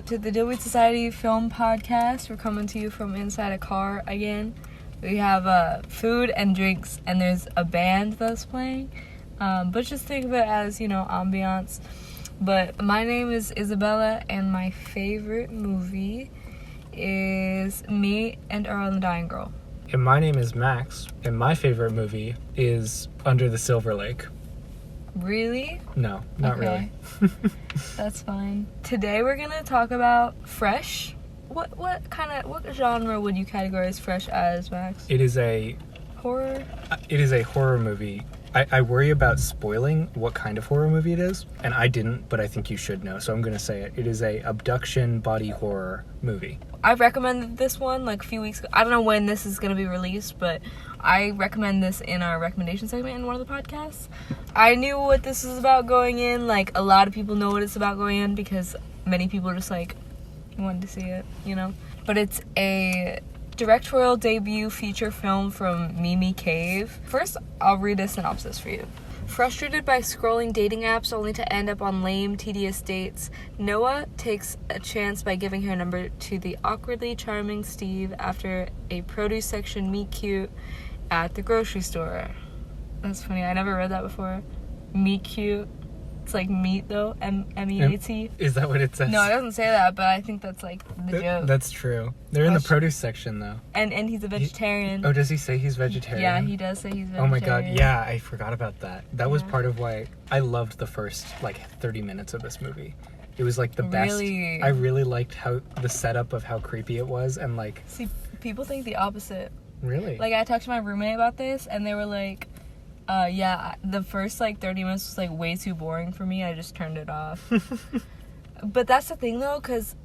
to the Dillweed Society Film Podcast. We're coming to you from inside a car again. We have food and drinks, and there's a band that's playing. But just think of it as, ambiance. But my name is Isabella, and my favorite movie is Me and Earl and the Dying Girl. And my name is Max, and my favorite movie is Under the Silver Lake. Really? No, not really. That's fine. Today we're gonna talk about Fresh. What genre would you categorize Fresh as, Max? It is a horror. It is a horror movie. I worry about spoiling what kind of horror movie it is, and I didn't, but I think you should know, so I'm gonna say it. It is a abduction body horror movie. I recommended this one a few weeks ago. I don't know when this is gonna be released, but I recommend this in our recommendation segment in one of the podcasts. I knew what this was about going in. A lot of people know what it's about going in because many people just wanted to see it, But it's a directorial debut feature film from Mimi Cave. First, I'll read a synopsis for you. Frustrated by scrolling dating apps only to end up on lame, tedious dates, Noah takes a chance by giving her number to the awkwardly charming Steve after a produce section meet cute at the grocery store. That's funny. I never read that before. Meet cute. It's like meat though. M-E-A-T. Is that what it says? No, it doesn't say that, but I think that's the joke. That's true. They're in the produce section though. And he's a vegetarian. Does he say he's vegetarian? Yeah, he does say he's vegetarian. Oh my god, yeah, I forgot about that. That was part of why I loved the first 30 minutes of this movie. It was the best. Really? I really liked how the setup of how creepy it was and See, people think the opposite. Really? I talked to my roommate about this and they were yeah, the first 30 minutes was way too boring for me. I just turned it off. But that's the thing though, because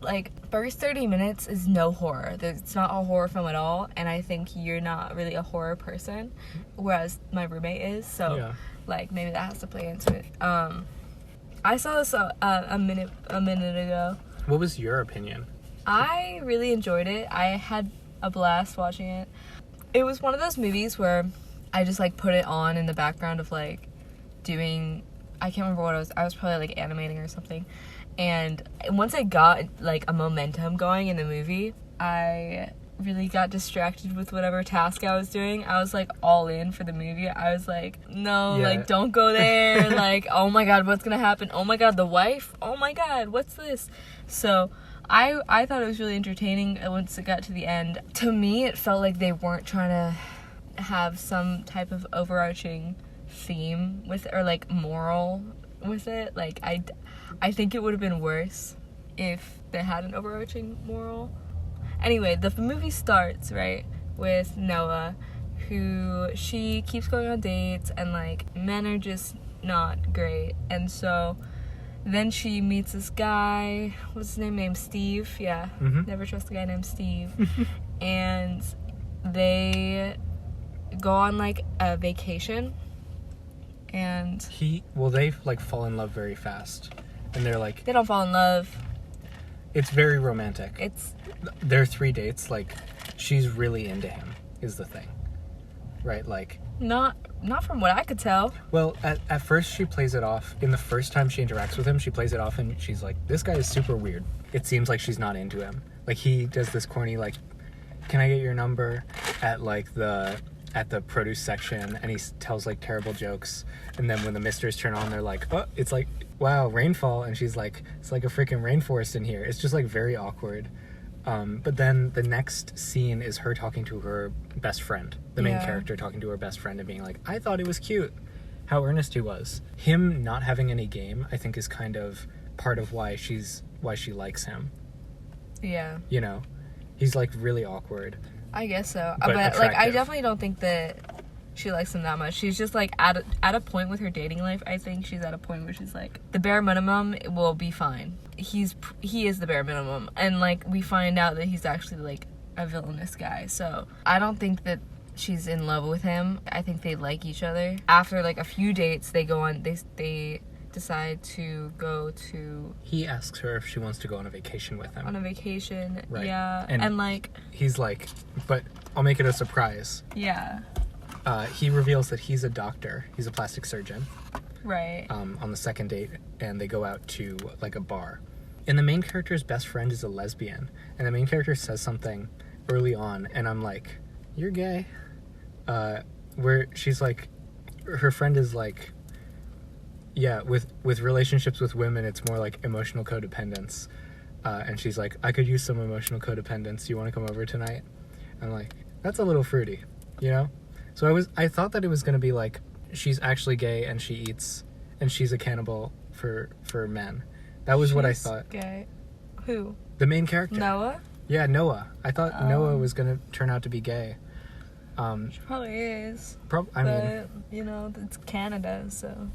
first 30 minutes is no horror. It's not a horror film at all, and I think you're not really a horror person, whereas my roommate is. So yeah. Maybe that has to play into it. I saw this a minute ago. What was your opinion? I really enjoyed it. I had a blast watching it. It was one of those movies where I just put it on in the background of doing, I can't remember what I was probably animating or something, and once I got a momentum going in the movie, I really got distracted with whatever task I was doing. I was all in for the movie. I was no, yeah. Don't go there. Oh my god, what's gonna happen? Oh my god, the wife? Oh my god, what's this? So I thought it was really entertaining once it got to the end. To me, it felt like they weren't trying to have some type of overarching theme with it, or moral with it. I think it would have been worse if they had an overarching moral. Anyway, the movie starts with Noah, who she keeps going on dates, and men are just not great, and so then she meets this guy, what's his name, named Steve. Yeah. Mm-hmm. Never trust a guy named Steve. And they go on a vacation, and they fall in love very fast, and they're they don't fall in love. It's very romantic. It's their 3 dates, she's really into him is the thing, right? Not from what I could tell. Well, at first she plays it off. In the first time she interacts with him, she plays it off and she's this guy is super weird. It seems like she's not into him. He does this corny can I get your number at the produce section, and he tells terrible jokes, and then when the misters turn on, they're oh, it's wow, rainfall, and she's it's a freaking rainforest in here. It's just very awkward. But then the next scene is her talking to her best friend, the main character talking to her best friend and being I thought it was cute how earnest he was. Him not having any game, I think, is kind of part of why she likes him. Yeah. He's really awkward. I guess so. But I definitely don't think that she likes him that much. She's just at a point with her dating life. I think she's at a point where she's the bare minimum will be fine. He is the bare minimum, and we find out that he's actually a villainous guy. So I don't think that she's in love with him. I think they like each other. After a few dates, they go on. They decide to go to... He asks her if she wants to go on a vacation with him. On a vacation, right. Yeah. And he's but I'll make it a surprise. Yeah. He reveals that he's a doctor. He's a plastic surgeon. Right. On the second date, and they go out to a bar. And the main character's best friend is a lesbian. And the main character says something early on, and I'm like, you're gay. Where she's like, her friend is like, yeah, with relationships with women, it's more like emotional codependence. And she's like, I could use some emotional codependence. You want to come over tonight? I'm like, that's a little fruity, you know? So I thought that it was going to be like, she's actually gay and she eats, and she's a cannibal for men. That was what I thought. Gay. Who? The main character. Noah? Yeah, Noah. I thought Noah was going to turn out to be gay. She probably is. I mean, you know, it's Canada, so.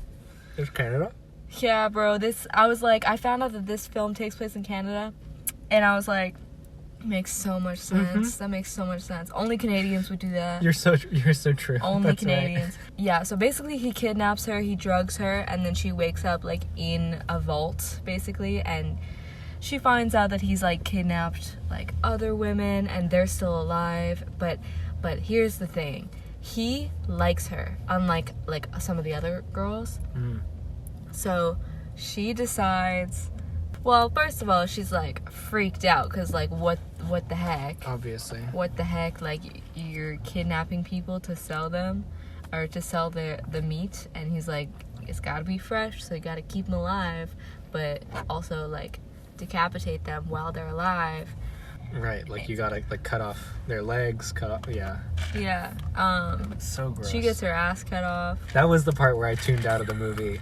It's Canada? Yeah, bro. I found out that this film takes place in Canada, and I was like, makes so much sense. Mm-hmm. That makes so much sense. Only Canadians would do that. You're so true. Only That's Canadians. Right. Yeah, so basically he kidnaps her, he drugs her, and then she wakes up, like, in a vault, basically, and she finds out that he's, like, kidnapped, like, other women, and they're still alive, but here's the thing. He likes her, unlike, like, some of the other girls. Mm. So she decides... Well, first of all, she's, like, freaked out, because, like, what the heck? Obviously. What the heck? Like, you're kidnapping people to sell them, or to sell the meat, and he's like, it's gotta be fresh, so you gotta keep them alive, but also, like, decapitate them while they're alive. Right, like, you gotta, like, cut off their legs, yeah. Yeah, It's so gross. she gets her ass cut off. That was the part where I tuned out of the movie.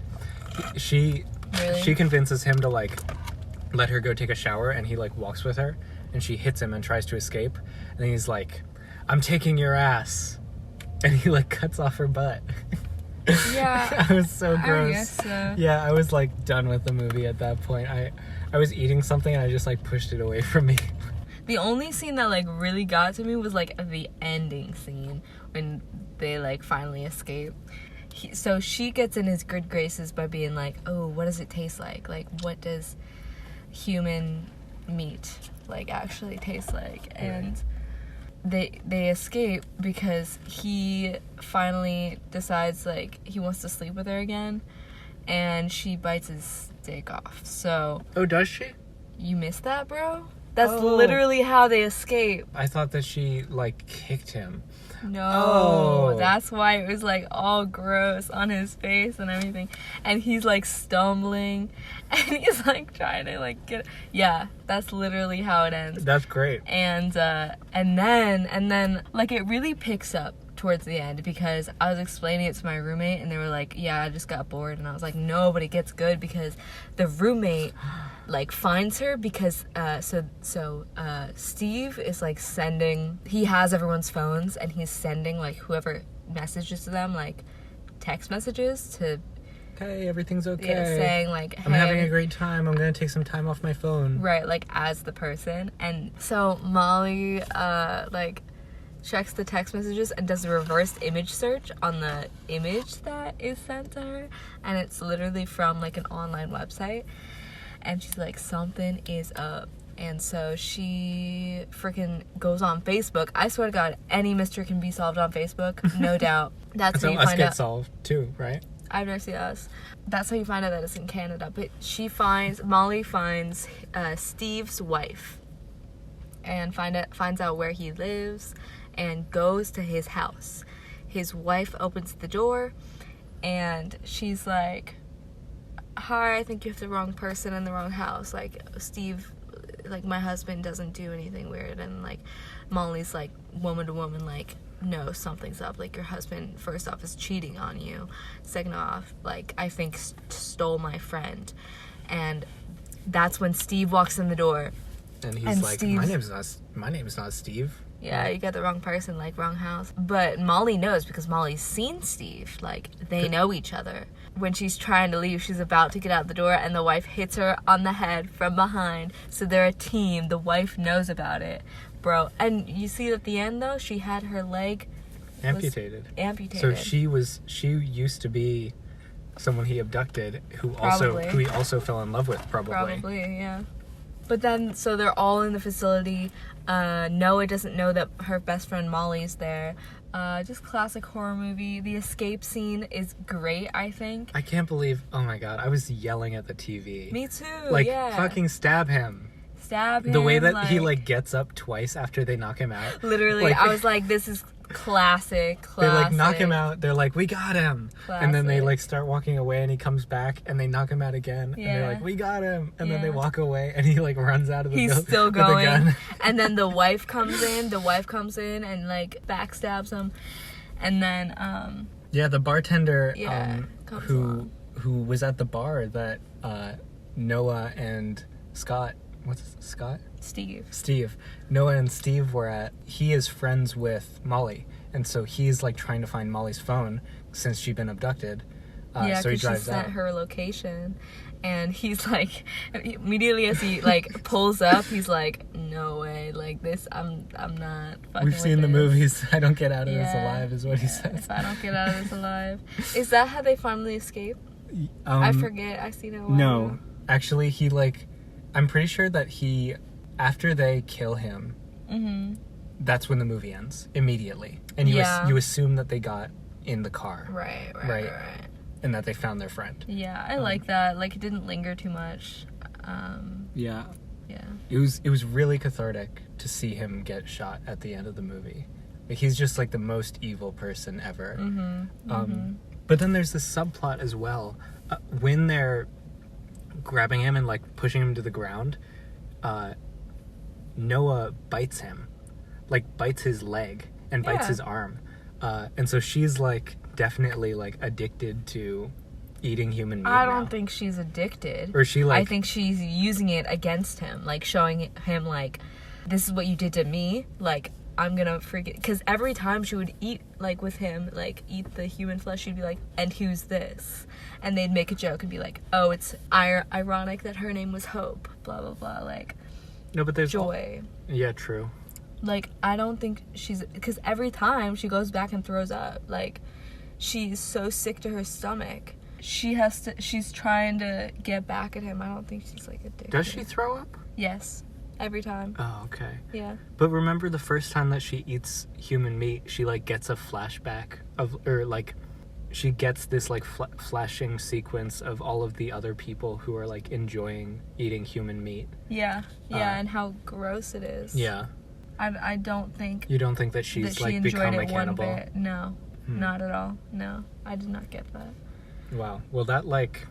She convinces him to, like, let her go take a shower, and he, like, walks with her, and she hits him and tries to escape, and then he's like, I'm taking your ass, and he, like, cuts off her butt. Yeah. I was so gross. I guess so. Yeah, I was, like, done with the movie at that point. I was eating something, and I just, like, pushed it away from me. The only scene that, like, really got to me was, like, the ending scene, when they, like, finally escape. So she gets in his good graces by being like, oh, what does it taste like? Like, what does human meat, like, actually taste like? And they escape because he finally decides, like, he wants to sleep with her again, and she bites his dick off. So... Oh, does she? You missed that, bro? That's literally how they escape. I thought that she, like, kicked him. No, that's why it was, like, all gross on his face and everything. And he's, like, stumbling. And he's, like, trying to, like, get... Yeah, that's literally how it ends. That's great. And then, like, it really picks up towards the end, because I was explaining it to my roommate, and they were like, yeah, I just got bored. And I was like, no, but it gets good, because the roommate, like, finds her, because Steve is, like, sending... He has everyone's phones, and he's sending, like, whoever messages to them, like, text messages to... Hey, everything's okay. Yeah, saying, like, hey... I'm having a great time. I'm gonna take some time off my phone. Right, like, as the person. And so Molly, like... checks the text messages and does a reverse image search on the image that is sent to her, and it's literally from, like, an online website, and she's like, something is up. And so she freaking goes on Facebook. I swear to God, any mystery can be solved on Facebook, no doubt. That's how you find out. Us get solved too, right? I've never seen Us. That's how you find out that it's in Canada. But Molly finds Steve's wife, and finds out where he lives, and goes to his house. His wife opens the door, and she's like, hi, I think you have the wrong person in the wrong house. Like, Steve, like, my husband doesn't do anything weird. And, like, Molly's like, woman to woman, like, no, something's up. Like, your husband, first off, is cheating on you. Second off, like, I think stole my friend. And that's when Steve walks in the door. And he's like, my name's not Steve. Yeah, you got the wrong person, like, wrong house. But Molly knows, because Molly's seen Steve. Like, they know each other. When she's trying to leave, she's about to get out the door, and the wife hits her on the head from behind. So they're a team. The wife knows about it. Bro. And you see at the end, though, she had her leg... Amputated. So she used to be someone he abducted, who he also fell in love with, probably. Probably, yeah. But then, so they're all in the facility. Noah doesn't know that her best friend Molly's there. Just classic horror movie. The escape scene is great, I think. I can't believe, oh my god, I was yelling at the TV. Me too, like, yeah. fucking stab him. Stab him. The way that he, like, gets up twice after they knock him out. Literally, like, I was like, this is classic. They, like, knock him out. They're like, we got him. Classic. And then they, like, start walking away, and he comes back, and they knock him out again. Yeah. And they're like, we got him. And then they walk away, and he, like, runs out of the He's building still with a going. gun. And then the wife comes in. and, like, backstabs him. And then, Yeah, the bartender comes who along. was at the bar that Noah and Scott, Scott? Steve. Noah and Steve were at, he is friends with Molly. And so he's, like, trying to find Molly's phone since she'd been abducted. Yeah, so he because she drives sent out. her location. And he's like, immediately as he, like, pulls up, he's like, no way, like, this, I'm not fucking We've seen with the this. movies. I don't get out of this Yeah, alive, is what he yeah, says. If I don't get out of this alive. Is that how they finally escape? I forget. I seen it a while No. ago. Actually, he, like, I'm pretty sure that he, after they kill him, that's when the movie ends, immediately. And you you assume that they got in the car. Right. And that they found their friend. Yeah, I like that. Like, it didn't linger too much. Yeah. Yeah. It was really cathartic to see him get shot at the end of the movie. Like, he's just, like, the most evil person ever. But then there's this subplot as well. When they're grabbing him and, like, pushing him to the ground, Noah bites him. Like, bites his leg and bites his arm. And so she's, like, definitely, like, addicted to eating human meat I don't now. think she's addicted. Or she, like... I think she's using it against him. Like, showing him, like, this is what you did to me. Like, I'm gonna freaking... Because every time she would eat, like, with him, like, eat the human flesh, she'd be like, and who's this? And they'd make a joke and be like, oh, it's ironic that her name was Hope. Blah, blah, blah. Like, No, but there's... joy. Yeah, true. Like, I don't think she's... Because every time she goes back and throws up, like, she's so sick to her stomach. She's trying to get back at him. I don't think she's, like, addicted. Does she throw up? Yes. Every time. Oh, okay. Yeah. But remember the first time that she eats human meat, she, like, gets a flashback of... Or, like, she gets this, like, flashing sequence of all of the other people who are, like, enjoying eating human meat. Yeah. Yeah, and how gross it is. Yeah. I don't think... You don't think that she's, that she like, enjoyed become a it one cannibal? bit. No. Not at all. No. I did not get that. Wow. Well, that, like...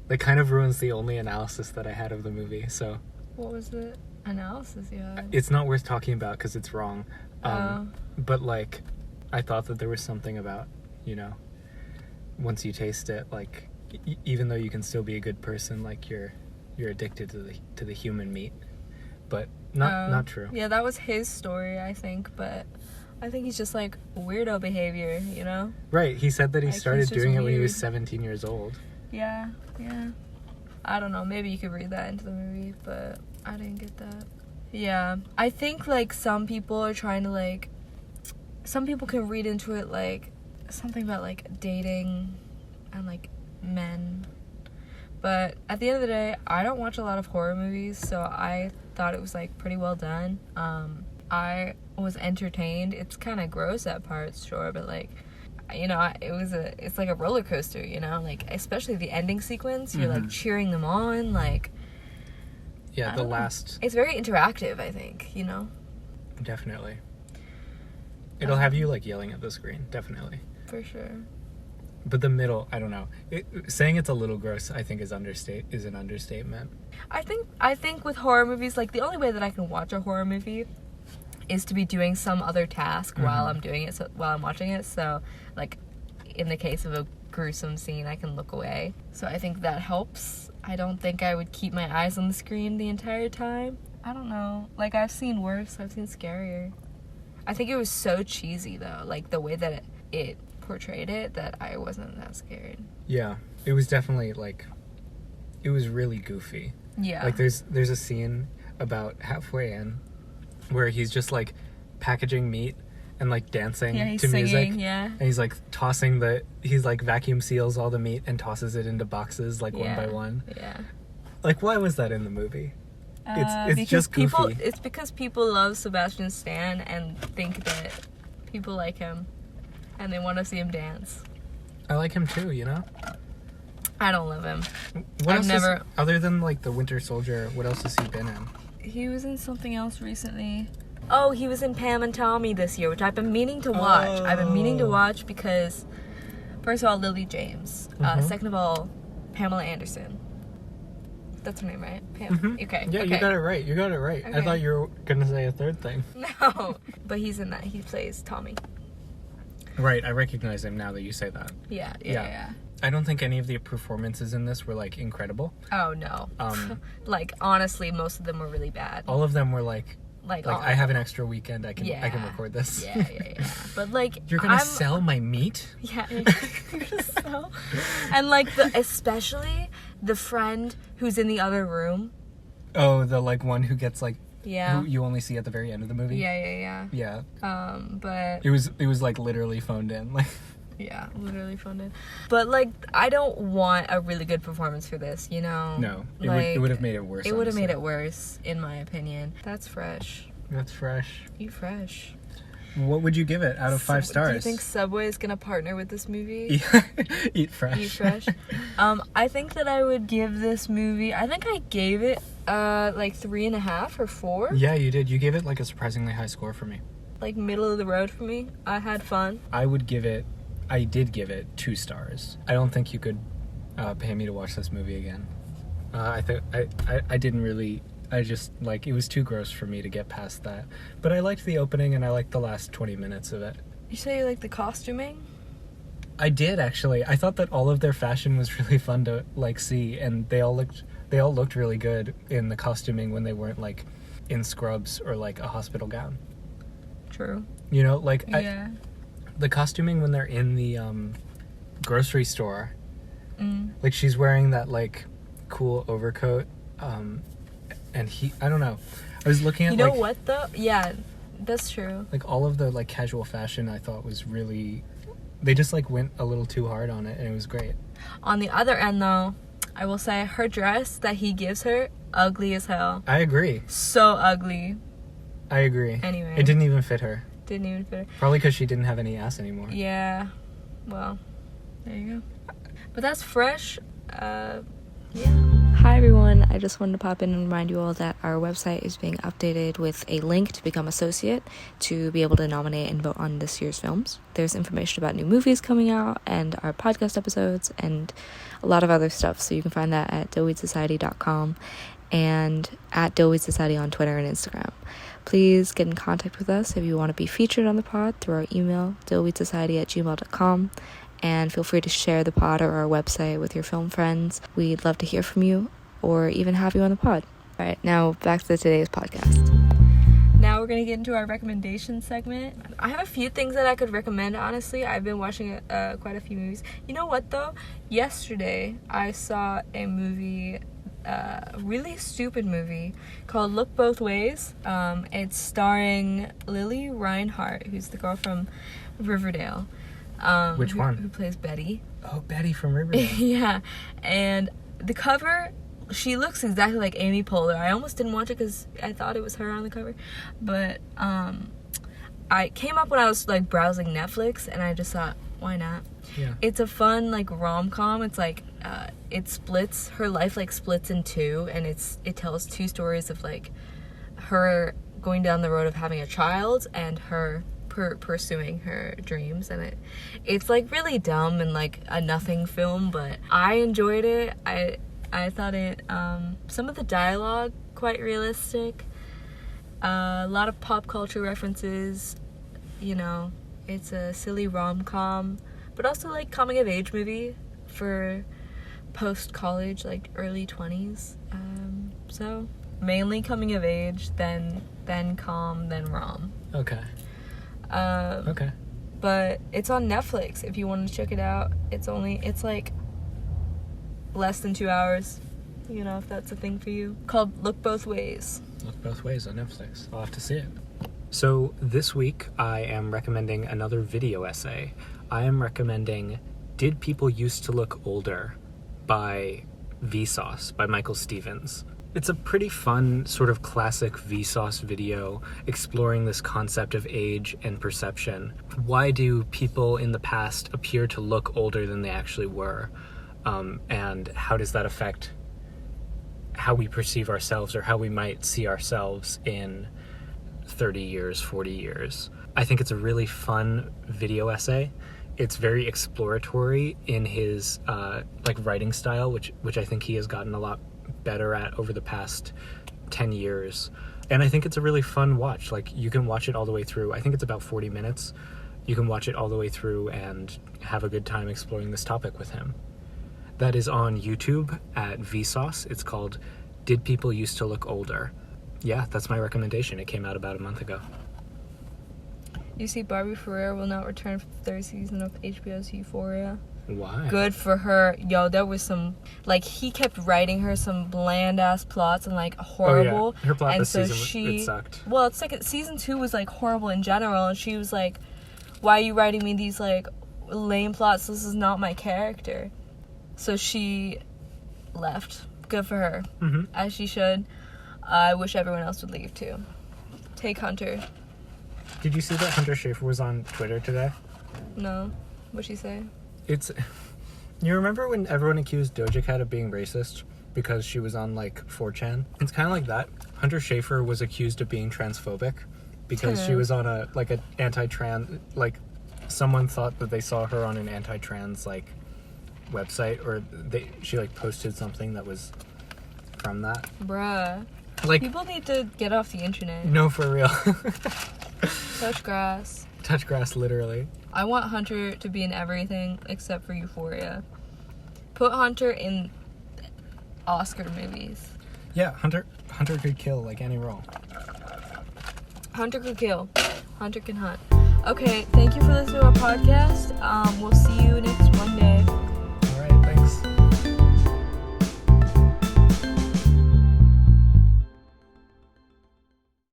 That kind of ruins the only analysis that I had of the movie, so... What was the analysis you had? It's not worth talking about because it's wrong. Oh. But, like, I thought that there was something about, you know, once you taste it, like, even though you can still be a good person, like, you're addicted to the human meat. But not true. Yeah, that was his story, I think, but I think he's just, like, weirdo behavior, you know? Right. He said that he Like, started he's just doing it when he was weird. 17 years old. Yeah. I don't know, maybe you could read that into the movie, but I didn't get that. Yeah. I think, like, some people are trying to, like... Some people can read into it, like, something about, like, dating and, like, men. But at the end of the day, I don't watch a lot of horror movies, so I thought it was, like, pretty well done. I was entertained. It's kind of gross at parts, sure, but, like, you know, it's like a roller coaster, you know, like, especially the ending sequence, you're like cheering them on, like, Yeah, the last... it's very interactive, I think, you know? Definitely. It'll have you, like, yelling at the screen, definitely. For sure. But the middle, I don't know. Saying it's a little gross, I think, is an understatement. I think with horror movies, like, the only way that I can watch a horror movie is to be doing some other task while I'm doing it, so while I'm watching it. So, like, in the case of a gruesome scene, I can look away. So I think that helps. I don't think I would keep my eyes on the screen the entire time. I don't know. Like, I've seen worse. I've seen scarier. I think it was so cheesy, though. Like, the way that it portrayed it, that I wasn't that scared. Yeah. It was definitely, like... It was really goofy. Yeah. Like, there's a scene about halfway in where he's just, like, packaging meat and, like, dancing to singing, music. yeah. And he's, like, he's, like, vacuum seals all the meat and tosses it into boxes, like, one by one. Yeah. Like, why was that in the movie? It's because just goofy. It's because people love Sebastian Stan and think that people like him, and they want to see him dance. I like him too, you know? I don't love him. Other than like the Winter Soldier, what else has he been in? He was in something else recently. Oh, he was in Pam and Tommy this year, which I've been meaning to watch. I've been meaning to watch because, first of all, Lily James. Second of all, Pamela Anderson. That's her name, right? Pam. Mm-hmm. Okay. Yeah, okay. You got it right. Okay. I thought you were gonna say a third thing. No, but he's in that. He plays Tommy. Right, I recognize him now that you say that. Yeah. I don't think any of the performances in this were like incredible. Oh no. Like honestly, most of them were really bad. All of them were like I have an extra weekend. I can record this. Yeah. But like you're gonna sell my meat. Yeah. You're gonna sell. And like especially the friend who's in the other room. Oh, the like one who gets like. Yeah. Who you only see at the very end of the movie. Yeah. But it was like literally phoned in, like. Yeah, literally phoned in. But like, I don't want a really good performance for this, you know. No, it would have made it worse. It would have made it worse, in my opinion. That's fresh. That's fresh. Eat fresh. What would you give it out of 5 stars? Do you think Subway is gonna partner with this movie? Eat fresh. Eat fresh. I think that I would give this movie. I think I gave it like 3.5 or 4. Yeah, you did. You gave it like a surprisingly high score for me. Like middle of the road for me. I had fun. I did give it 2 stars. I don't think you could pay me to watch this movie again. I didn't really. I just, like, it was too gross for me to get past that. But I liked the opening, and I liked the last 20 minutes of it. You say you like the costuming? I did, actually. I thought that all of their fashion was really fun to, like, see, and they all looked really good in the costuming when they weren't, like, in scrubs or, like, a hospital gown. True. You know, like, yeah. The costuming when they're in the grocery store, like, she's wearing that, like, cool overcoat, and I don't know. I was looking at, you know what, though? Yeah, that's true. Like, all of the, like, casual fashion I thought was really... They just, like, went a little too hard on it, and it was great. On the other end, though, I will say her dress that he gives her, ugly as hell. I agree. So ugly. I agree. Anyway. It didn't even fit her. Didn't even fit her. Probably because she didn't have any ass anymore. Yeah. Well, there you go. But that's fresh. Yeah. Hi everyone, I just wanted to pop in and remind you all that our website is being updated with a link to become associate to be able to nominate and vote on this year's films. There's information about new movies coming out and our podcast episodes and a lot of other stuff, so you can find that at dillweedsociety.com and at Dillweed Society on Twitter and Instagram. Please get in contact with us if you want to be featured on the pod through our email, dillweedsociety@gmail.com. And feel free to share the pod or our website with your film friends. We'd love to hear from you or even have you on the pod. All right, now back to today's podcast. Now we're going to get into our recommendation segment. I have a few things that I could recommend, honestly. I've been watching quite a few movies. You know what, though? Yesterday, I saw a movie, a really stupid movie called Look Both Ways. It's starring Lily Reinhart, who's the girl from Riverdale. Which one? Who plays Betty. Oh, Betty from Riverdale. Yeah. And the cover, she looks exactly like Amy Poehler. I almost didn't watch it because I thought it was her on the cover. But I came up when I was like browsing Netflix, and I just thought, why not? Yeah. It's a fun like rom-com. It's like it splits, her life like splits in two, and it tells 2 stories of like her going down the road of having a child and her pursuing her dreams. And it's like really dumb and like a nothing film, but I enjoyed it. I thought it some of the dialogue quite realistic, a lot of pop culture references, you know. It's a silly rom-com, but also like coming of age movie for post-college, like early 20s. So mainly coming of age, then com, then rom. Okay. Okay. But it's on Netflix if you want to check it out. It's like less than 2 hours, you know, if that's a thing for you. Called Look Both Ways. Look Both Ways on Netflix. I'll have to see it. So this week I am recommending another video essay. I am recommending Did People Used to Look Older by Vsauce by Michael Stevens. It's a pretty fun, sort of classic Vsauce video exploring this concept of age and perception. Why do people in the past appear to look older than they actually were? And how does that affect how we perceive ourselves or how we might see ourselves in 30 years, 40 years? I think it's a really fun video essay. It's very exploratory in his writing style, which I think he has gotten a lot better at over the past 10 years. And I think it's a really fun watch. Like, you can watch it all the way through. I think it's about 40 minutes. You can watch it all the way through and have a good time exploring this topic with him. That is on YouTube at Vsauce. It's called Did People Used to Look Older? Yeah, that's my recommendation. It came out about a month ago. You see, Barbie Ferrer will not return for the third season of HBO's Euphoria. Why? Good for her. Yo, there was some, like, he kept writing her some bland-ass plots and, like, horrible. Oh, yeah. Her plot and this so season, it sucked. Well, it's like, season 2 was, like, horrible in general, and she was like, why are you writing me these, like, lame plots? This is not my character. So she left. Good for her. Mm-hmm. As she should. I wish everyone else would leave, too. Take Hunter. Did you see that Hunter Schafer was on Twitter today? No. What'd she say? You remember when everyone accused Doja Cat of being racist because she was on, like, 4chan? It's kind of like that. Hunter Schafer was accused of being transphobic because she was on an anti-trans, like, someone thought that they saw her on an anti-trans, like, website, or she, like, posted something that was from that. Bruh. Like, people need to get off the internet. No, for real. Touch grass. Touch grass, literally. I want Hunter to be in everything except for Euphoria. Put Hunter in Oscar movies. Yeah, Hunter could kill, like, any role. Hunter could kill. Hunter can hunt. Okay, thank you for listening to our podcast. We'll see you next